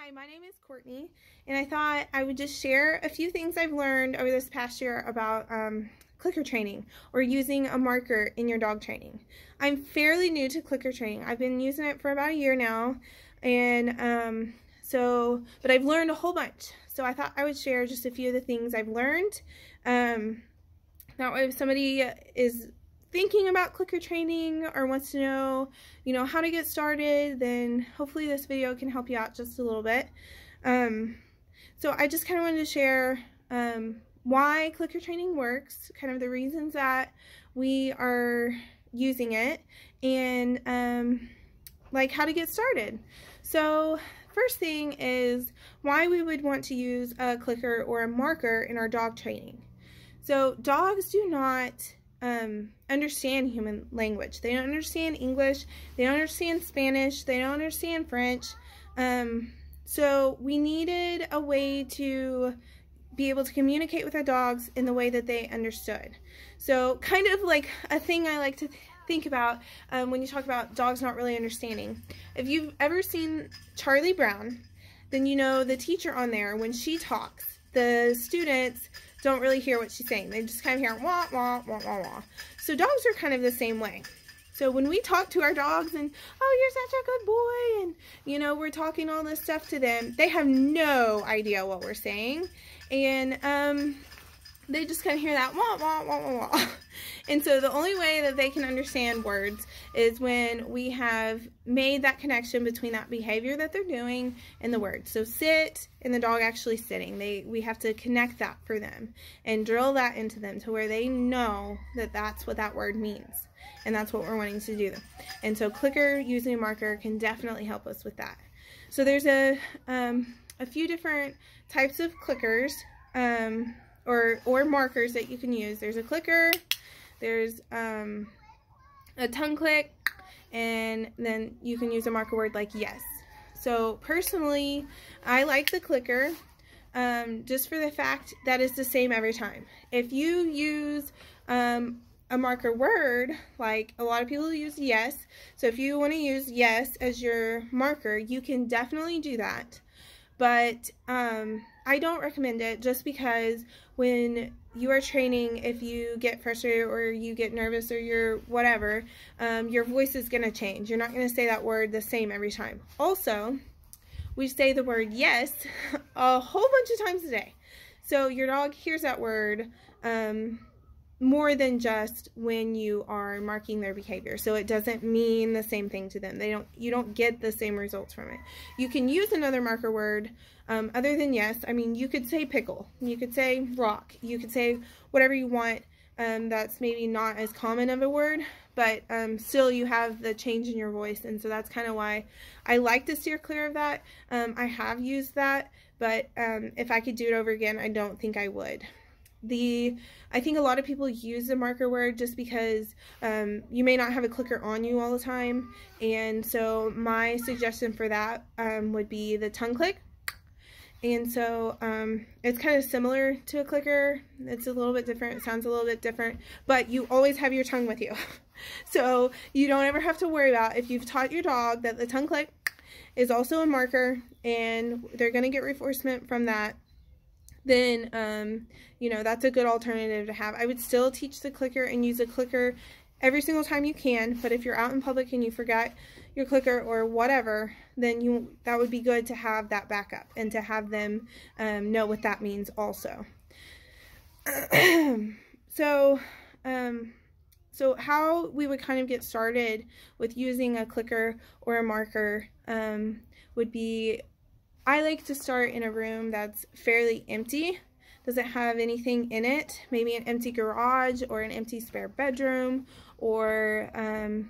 Hi, my name is Courtney, and I thought I would just share a few things I've learned over this past year about clicker training or using a marker in your dog training. I'm fairly new to clicker training. I've been using it for about a year now, and but I've learned a whole bunch. So I thought I would share just a few of the things I've learned. Now, if somebody is thinking about clicker training or wants to know, how to get started, then hopefully this video can help you out just a little bit. So I just kind of wanted to share why clicker training works, kind of the reasons that we are using it, and like how to get started. So first thing is why we would want to use a clicker or a marker in our dog training. So dogs do not understand human language. They don't understand English, they don't understand Spanish, they don't understand French. So we needed a way to be able to communicate with our dogs in the way that they understood. So kind of like a thing I like to think about when you talk about dogs not really understanding. If you've ever seen Charlie Brown, then you know the teacher on there, when she talks, the students don't really hear what she's saying. They just kind of hear wah, wah, wah, wah, wah. So dogs are kind of the same way. So when we talk to our dogs and, oh, you're such a good boy, and, we're talking all this stuff to them, they have no idea what we're saying. And they just kind of hear that wah, wah, wah, wah, wah. And so the only way that they can understand words is when we have made that connection between that behavior that they're doing and the word. So sit and the dog actually sitting. We have to connect that for them and drill that into them to where they know that that's what that word means. And that's what we're wanting to do. And so clicker using a marker can definitely help us with that. So there's a few different types of clickers or markers that you can use. There's a clicker, there's a tongue click, and then you can use a marker word like yes. So personally, I like the clicker just for the fact that it's the same every time. If you use a marker word, like a lot of people use yes, so if you want to use yes as your marker, you can definitely do that. But I don't recommend it, just because when you are training, if you get frustrated or you get nervous or you're whatever, your voice is going to change. You're not going to say that word the same every time. Also, we say the word yes a whole bunch of times a day. So your dog hears that word more than just when you are marking their behavior. So it doesn't mean the same thing to them. You don't get the same results from it. You can use another marker word other than yes. I mean, you could say pickle, you could say rock, you could say whatever you want. That's maybe not as common of a word, but still you have the change in your voice, and so that's kind of why I like to steer clear of that. I have used that, but if I could do it over again, I don't think I would. I think a lot of people use the marker word just because you may not have a clicker on you all the time, and so my suggestion for that would be the tongue click. And so it's kind of similar to a clicker. It's a little bit different, it sounds a little bit different, but you always have your tongue with you. So you don't ever have to worry about, if you've taught your dog that the tongue click is also a marker and they're going to get reinforcement from that, then that's a good alternative to have. I would still teach the clicker and use a clicker every single time you can, but if you're out in public and you forgot your clicker or whatever, then that would be good to have that backup and to have them know what that means also. So how we would kind of get started with using a clicker or a marker would be, I like to start in a room that's fairly empty, doesn't have anything in it, maybe an empty garage or an empty spare bedroom, or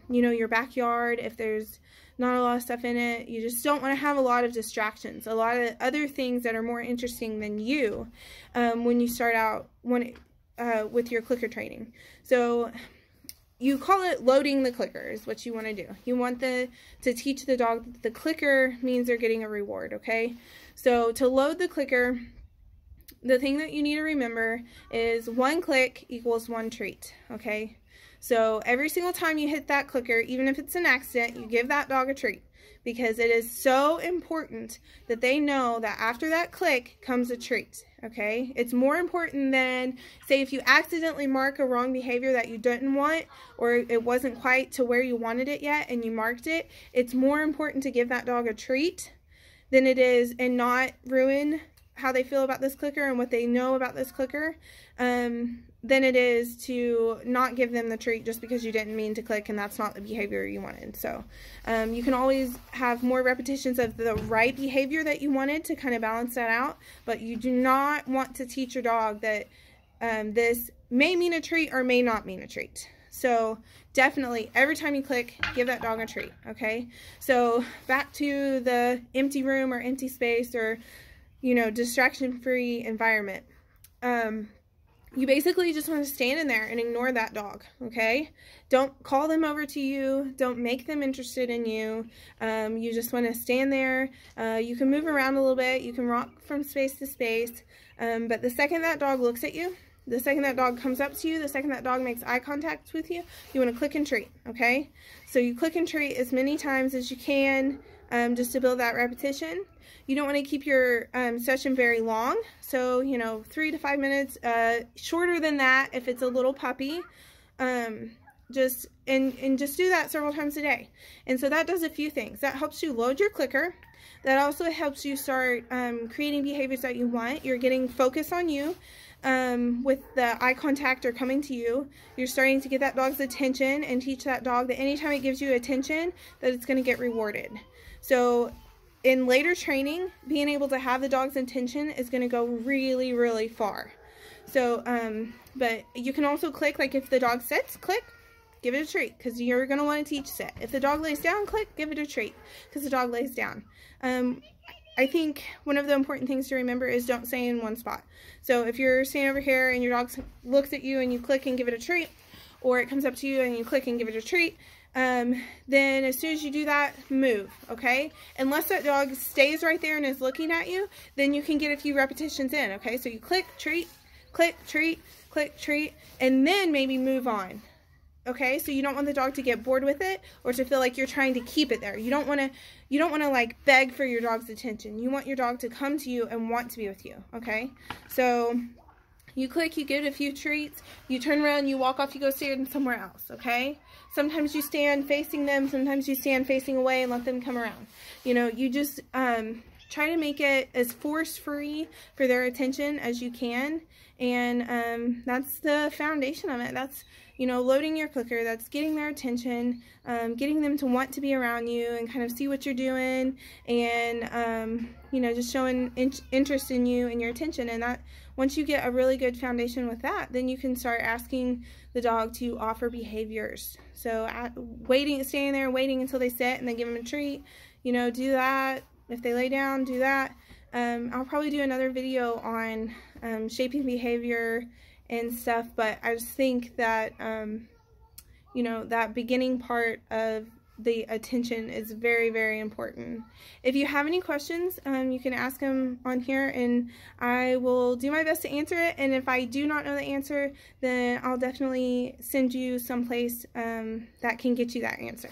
your backyard. If there's not a lot of stuff in it, you just don't want to have a lot of distractions, a lot of other things that are more interesting than you when you start out with your clicker training. So you call it loading the clicker is what you want to do. You want to teach the dog that the clicker means they're getting a reward, okay? So to load the clicker, the thing that you need to remember is 1 click equals 1 treat, okay? So every single time you hit that clicker, even if it's an accident, you give that dog a treat. because it is so important that they know that after that click comes a treat. Okay, it's more important than, say, if you accidentally mark a wrong behavior that you didn't want, or it wasn't quite to where you wanted it yet and you marked it. It's more important to give that dog a treat than it is, and not ruin how they feel about this clicker and what they know about this clicker, than it is to not give them the treat just because you didn't mean to click and that's not the behavior you wanted. So you can always have more repetitions of the right behavior that you wanted to kind of balance that out, but you do not want to teach your dog that this may mean a treat or may not mean a treat. So definitely every time you click, give that dog a treat. Okay, so back to the empty room or empty space, or distraction-free environment. You basically just want to stand in there and ignore that dog, okay? Don't call them over to you. Don't make them interested in you. You just want to stand there. You can move around a little bit. You can rock from space to space. But the second that dog looks at you, the second that dog comes up to you, the second that dog makes eye contact with you, you want to click and treat, okay? So you click and treat as many times as you can, just to build that repetition. You don't want to keep your session very long, so 3 to 5 minutes. Shorter than that if it's a little puppy. Just do that several times a day. And so that does a few things. That helps you load your clicker. That also helps you start creating behaviors that you want. You're getting focus on you with the eye contact or coming to you. You're starting to get that dog's attention and teach that dog that anytime it gives you attention, that it's going to get rewarded. So in later training, being able to have the dog's attention is going to go really, really far. So, but you can also click, like if the dog sits, click, give it a treat, because you're going to want to teach sit. If the dog lays down, click, give it a treat, because the dog lays down. I think one of the important things to remember is don't stay in one spot. So if you're standing over here and your dog looks at you and you click and give it a treat, or it comes up to you and you click and give it a treat, then as soon as you do that, move, okay? Unless that dog stays right there and is looking at you, then you can get a few repetitions in, okay? So you click, treat, click, treat, click, treat, and then maybe move on, okay? So you don't want the dog to get bored with it or to feel like you're trying to keep it there. You don't want to like beg for your dog's attention. You want your dog to come to you and want to be with you, okay? So you click, you give it a few treats, you turn around, you walk off, you go stand somewhere else, okay? Sometimes you stand facing them, sometimes you stand facing away and let them come around. You just try to make it as force-free for their attention as you can, and that's the foundation of it. That's, loading your clicker, that's getting their attention, getting them to want to be around you and kind of see what you're doing, and, just showing interest in you and your attention. And that, once you get a really good foundation with that, then you can start asking the dog to offer behaviors. So standing there waiting until they sit and then give them a treat, do that. If they lay down, do that. I'll probably do another video on shaping behavior and stuff, but I just think that that beginning part of the attention is very, very important. If you have any questions, you can ask them on here and I will do my best to answer it. And if I do not know the answer, then I'll definitely send you someplace that can get you that answer.